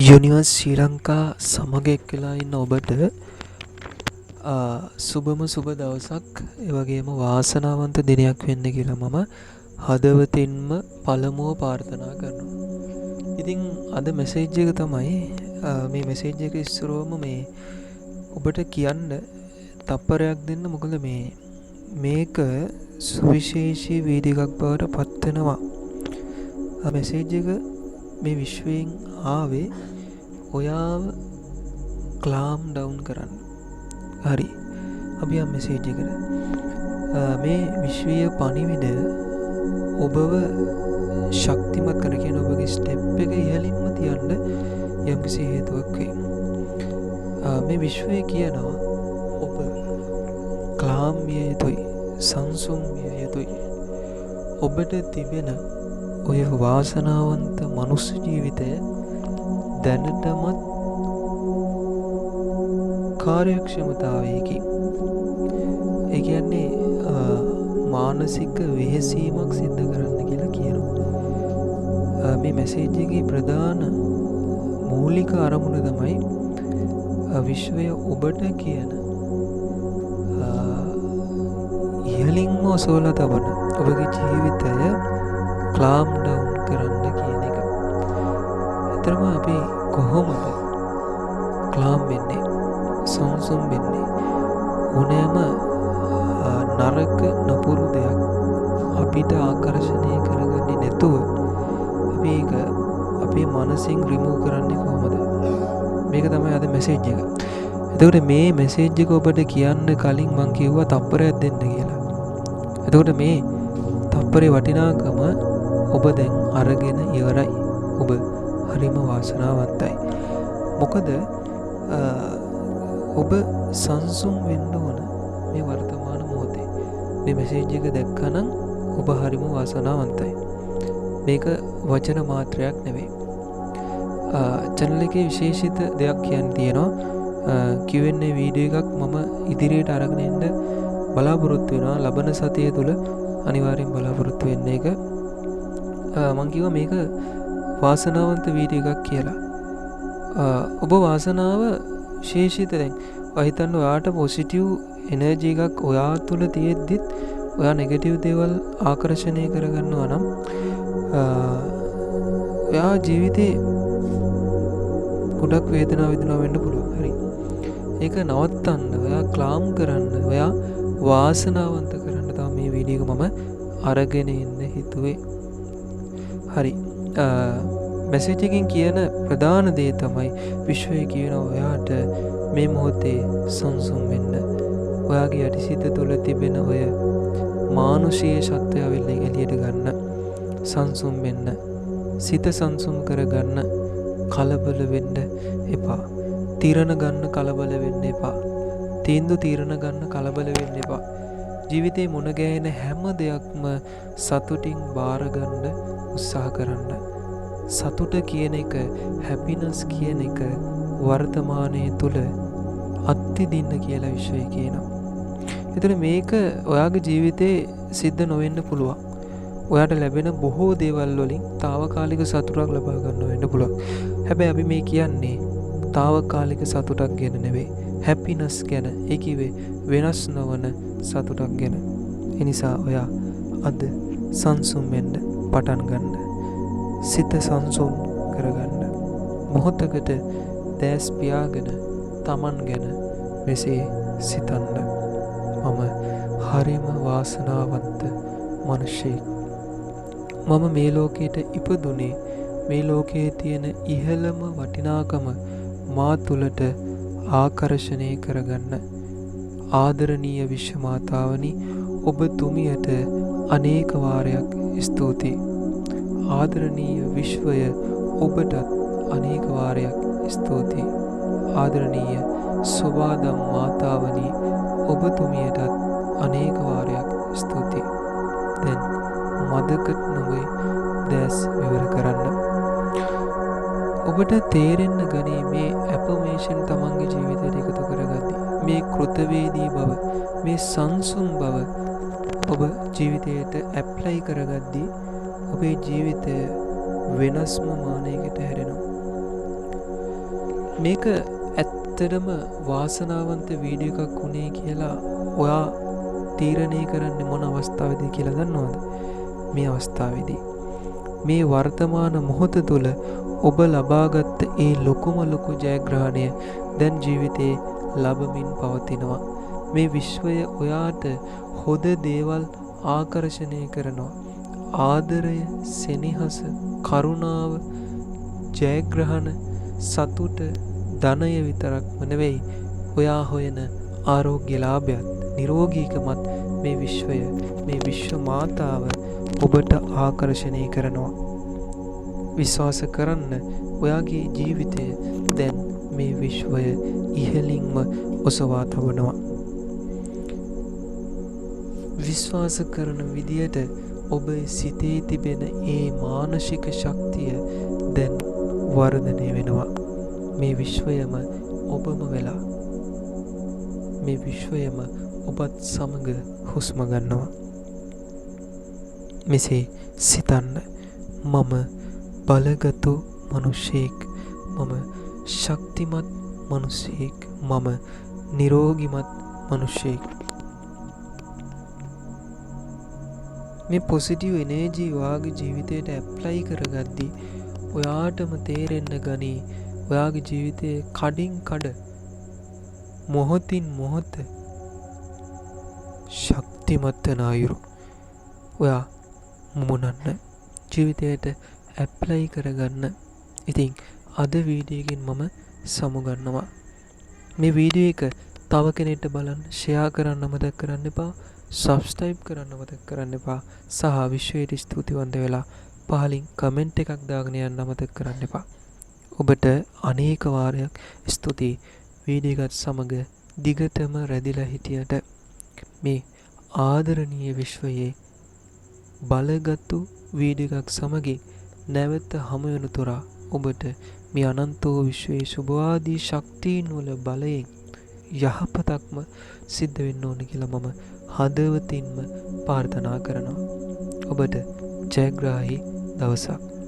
Universe ශ්‍රී ලංකා සමග එක්වෙලා ඉන්න ඔබට සුබම සුබ දවසක් ඒ වගේම වාසනාවන්ත දිනයක් වෙන්න කියලා මම හදවතින්ම පළමුව ප්‍රාර්ථනා කරනවා. ඉතින් අද මෙසේජ් එක තමයි මේ මෙසේජ් එක ඉස්සරවම මේ ඔබට කියන්න තප්පරයක් දෙන්න. මොකද මේක සුවිශේෂී වීඩියෝ එකක් බවට පත් වෙනවා. මෙසේජ් එක මේ විශ්වයෙන් ආවේ ඔයාව ක්ලාම් ඩවුන් කරන්න. හරි, අපි යම් මෙසේජ් එකට. මේ විශ්වීය පණිවිඩය ඔබව ශක්තිමත් කර කියන ඔබගේ ස්ටෙප් එක ඉහළින්ම තියන්න යම්කිසි හේතුවක් වෙයි. මේ විශ්වය කියනවා ඔබ ක්ලාම් විය යුතුයි, සංසුන් විය යුතුයි. ඔබට තිබෙන ඔය වාසනාවන්ත මනුස්ස ජීවිතය දැනටමත් කාර්යක්ෂමතාවයකින්, ඒ කියන්නේ මානසික වෙහෙසීමක් සිද්ධ කරන්න කියලා කියනවා. මේ මෙසේජ් එකේ ප්‍රධාන මූලික අරමුණ තමයි විශ්වය ඔබට කියන ඉහළින්ම ඔසවලා තබන ඔබගේ ජීවිතය ක්ලාම් ඩවුන් කරන්න කියන එක. ඇත්තටම අපි කොහොමද ක්ලාම් වෙන්නේ, සංසුන් වෙන්නේ? ඕනෑම නරක නපුරු දෙයක් අපිට ආකර්ෂණය කරගන්නේ නැතුව අපි ඒක අපේ මනසින් රිමූව් කරන්නේ කොහොමද? මේක තමයි අද මෙසේජ් එක. එතකොට මේ මෙසේජ් එක ඔබට කියන්න කලින් මං කිව්වා තප්පරයක් දෙන්න කියලා. එතකොට මේ තප්පරේ වටිනාකම ඔබ දැන් අරගෙන ඉවරයි. ඔබ හරිම වාසනාවන්තයි. මොකද ඔබ සංසුන් වෙන්න ඕන මේ වර්තමාන මොහොතේ. මේ මෙසේජ් එක දැක්කනම් ඔබ හරිම වාසනාවන්තයි. මේක වචන මාත්‍රයක් නෙවෙයි. channel එකේ විශේෂිත දෙයක් කියන්න තියෙනවා. Q&A වීඩියෝ එකක් මම ඉදිරියට අරගෙන එන්න බලාපොරොත්තු වෙනවා. ලබන සතිය තුල අනිවාර්යෙන් බලාපොරොත්තු වෙන්න එක. මං කිව්වා මේක වාසනාවන්ත වීඩියෝ එකක් කියලා. ඔබ වාසනාව විශේෂිත දැන් හිතන්න ඔයාට පොසිටිව් එනර්ජි එකක් ඔයා තුළ තියෙද්දිත් ඔයා නෙගටිව් දේවල් ආකර්ෂණය කරගන්නවා නම් ඔයා ජීවිතේ ගොඩක් වේදනාව විඳිනවා වෙන්න පුළුවන්. හරි. ඒක නවත්තන්න, ඔයා ක්ලාම් කරන්න, ඔයා වාසනාවන්ත කරන්න තමයි මේ වීඩියෝ එක මම අරගෙන ඉන්න හිතුවේ. හරි. මෙසේජ් එකකින් කියන ප්‍රධාන දේ තමයි විශ්වය කියන ඔයාට මේ මොහොතේ සංසුන් වෙන්න. ඔයාගේ යටිසිත තුළ තිබෙන ඔය මානුෂීය ශක්තිය එළියට ගන්න. සංසුන් වෙන්න. සිත සංසුන් කරගන්න. කලබල වෙන්න එපා. තීරණ ගන්න කලබල වෙන්න එපා. තීරණ ගන්න කලබල වෙන්න එපා. ජීවිතේ මුණ ගැහෙන හැම දෙයක්ම සතුටින් බාර ගන්න උත්සාහ කරන්න. සතුට කියන එක, හැපිනස් කියන එක වර්තමානයේ තුල අත්විඳින්න කියලා විශ්වය කියනවා. ඒතර මේක ඔයාගේ ජීවිතේ සිද්ධ නොවෙන්න පුළුවන්. ඔයාට ලැබෙන බොහෝ දේවල් වලින් తాවකාලික සතුටක් ලබා ගන්න වෙන්න පුළුවන්. හැබැයි අපි මේ කියන්නේ తాවකාලික සතුටක් ගැන නෙවෙයි. හැපිනස් ගැන. ඒ කිව්වේ වෙනස් නොවන සතුටක් ගැන. ඒ නිසා ඔයා අද සංසුන් වෙන්න පටන් ගන්න. සිත සංසුන් කරගන්න. මොහොතකට දැස් පියාගෙන Taman ගැන මෙසේ සිතන්න. මම හරිම වාසනාවන්ත මිනිසෙක්. මම මේ ලෝකයට ඉපදුනේ මේ ලෝකයේ තියෙන ඉහළම වටිනාකම මා තුළට ආකර්ෂණය කරගන්න. ආදරණීය විශ්ව මාතාවනි, ඔබ තුමියට අනේක වාරයක් ස්තුතියි. ආදරණීය විශ්වය ඔබටත් අනේක වාරයක් ස්තුතියි. ආදරණීය සෝවාදම් මාතාවනි, ඔබතුමියටත් අනේක වාරයක් ස්තුතියි. දැන් මදකට නොවේ දැස් විවර කරන්න. ඔබට තේරෙන්න ගනී මේ ඇෆර්මේෂන් තමන්ගේ ජීවිතයට එකතු කරගද්දී මේ කෘතවේදී බව, මේ සංසුන් බව ඔබ ජීවිතයට ඇප්ලයි කරගද්දී ඔබේ ජීවිතය වෙනස්ම මානයකට හැරෙනවා. මේක ඇත්තටම වාසනාවන්ත වීඩියෝ එකක් වුණේ කියලා ඔයා තීරණය කරන්නේ මොන අවස්ථාවේදී කියලා දන්නවද? මේ අවස්ථාවේදී. මේ වර්තමාන මොහොත තුළ ඔබ ලබාගත් ඒ ලොකුම ලොකු ජයග්‍රහණය දැන් ජීවිතේ ලබමින් පවතිනවා. මේ විශ්වය ඔයාට හොඳ දේවල් ආකර්ෂණය කරනවා. ආදරය, සෙනෙහස, කරුණාව, ජයග්‍රහණ, සතුට, ධනය විතරක්ම නෙවෙයි ඔයා හොයන ආරෝග්‍ය ලාභයත්, නිරෝගීකමත් මේ විශ්වය, මේ විශ්ව මාතාව ඔබට ආකර්ෂණය කරනවා. විශ්වාස කරන්න ඔයාගේ ජීවිතය දැන් මේ විශ්වය ඉහළින්ම ඔසවා තබනවා. විශ්වාස කරන විදියට ඔබ සිතේ තිබෙන ඒ මානසික ශක්තිය දැන් වර්ධනය වෙනවා. මේ විශ්වයම ඔබම වෙලා. මේ විශ්වයම ඔබත් සමග හුස්ම ගන්නවා. මෙසේ සිතන්න, මම බලගතු මිනිසෙක්, මම ශක්තිමත් මිනිසෙක්, මම නිරෝගිමත් මිනිසෙක්. මේ පොසිටිව් එනර්ජි ඔයාගේ ජීවිතයට ඇප්ලයි කරගද්දී ඔයාටම තේරෙන්න ගනී ඔයාගේ ජීවිතයේ කඩින් කඩ, මොහොතින් මොහොත ශක්තිමත් වන අයුරු ඔයා මුමුණන්න, ජීවිතයට ඇප්ලයි කරගන්න. ඉතින් අද වීඩියෝ එකෙන් මම සමුගන්නවා. මේ වීඩියෝ එක තව කෙනෙක්ට බලන්න ෂෙයා කරන්න අමතක කරන්න එපා. සබ්ස්ක්‍රයිබ් කරන්න අමතක කරන්න එපා. සහ විශ්වයට ස්තුතිවන්ත වෙලා පහලින් කමෙන්ට් එකක් දාගෙන යන්න අමතක කරන්න එපා. ඔබට අනේක වාරයක් ස්තුතියි වීඩියෝ එකත් සමග දිගටම රැඳිලා හිටියට. මේ ආදරණීය විශ්වයේ බලගත්තු වීඩියෝ එකක් සමගින් නැවත හමු වෙන තුරා ඔබට මේ අනන්ත වූ විශ්වයේ සුභවාදී ශක්තියින් වල බලයෙන් යහපතක්ම සිද්ධ වෙන්න ඕන කියලා මම හදවතින්ම ප්‍රාර්ථනා කරනවා. ඔබට ජයග්‍රාහී දවසක්.